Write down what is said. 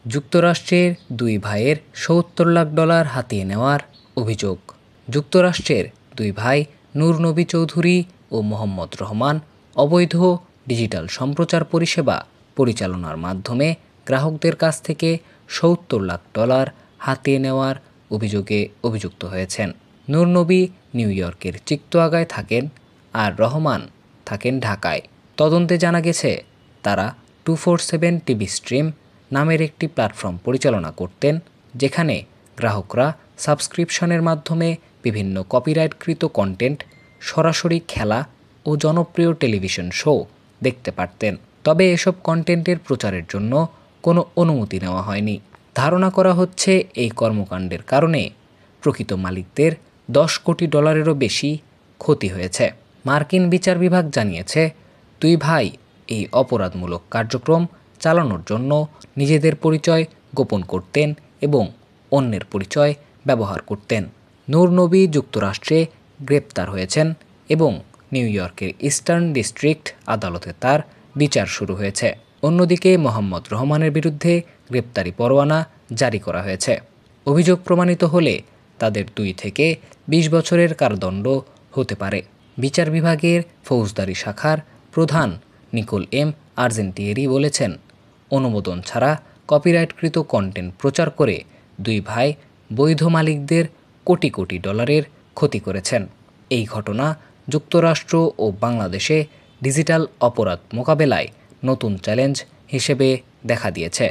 যুক্তরাষ্ট্রের দুই ভাইয়ের $৭০ লাখ হাতিয়ে নেওয়ার অভিযোগ। যুক্তরাষ্ট্রের দুই ভাই নূর নবী চৌধুরী ও মোহাম্মদ রহমান অবৈধ ডিজিটাল সম্প্রচার পরিষেবা পরিচালনার মাধ্যমে গ্রাহকদের কাছ থেকে $৭০ লাখ হাতিয়ে নেওয়ার অভিযোগে অভিযুক্ত হয়েছেন। নূর নবী নিউ ইয়র্কের চিত্তোয়াগায় থাকেন আর রহমান থাকেন ঢাকায়। তদন্তে জানা গেছে তারা 247 টিভি স্ট্রিম নামের একটি প্ল্যাটফর্ম পরিচালনা করতেন, যেখানে গ্রাহকরা সাবস্ক্রিপশনের মাধ্যমে বিভিন্ন কপিরাইটকৃত কন্টেন্ট, সরাসরি খেলা ও জনপ্রিয় টেলিভিশন শো দেখতে পারতেন। তবে এসব কন্টেন্টের প্রচারের জন্য কোনো অনুমতি নেওয়া হয়নি। ধারণা করা হচ্ছে এই কর্মকাণ্ডের কারণে প্রকৃত মালিকদের $10 কোটি বেশি ক্ষতি হয়েছে। মার্কিন বিচার বিভাগ জানিয়েছে দুই ভাই এই অপরাধমূলক কার্যক্রম চালানোর জন্য নিজেদের পরিচয় গোপন করতেন এবং অন্যের পরিচয় ব্যবহার করতেন। নূর নবী যুক্তরাষ্ট্রে গ্রেপ্তার হয়েছেন এবং নিউ ইয়র্কের ইস্টার্ন ডিস্ট্রিক্ট আদালতে তার বিচার শুরু হয়েছে। অন্যদিকে মোহাম্মদ রহমানের বিরুদ্ধে গ্রেপ্তারি পরোয়ানা জারি করা হয়েছে। অভিযোগ প্রমাণিত হলে তাদের 2 থেকে 20 বছরের কারাদণ্ড হতে পারে। বিচার বিভাগের ফৌজদারি শাখার প্রধান নিকোল এম আর্জেন্টিয়েরি বলেছেন, অনুমোদন ছাড়া কপিরাইটকৃত কন্টেন্ট প্রচার করে দুই ভাই বৈধ মালিকদের কোটি কোটি ডলারের ক্ষতি করেছেন। এই ঘটনা যুক্তরাষ্ট্র ও বাংলাদেশে ডিজিটাল অপরাধ মোকাবেলায় নতুন চ্যালেঞ্জ হিসেবে দেখা দিয়েছে।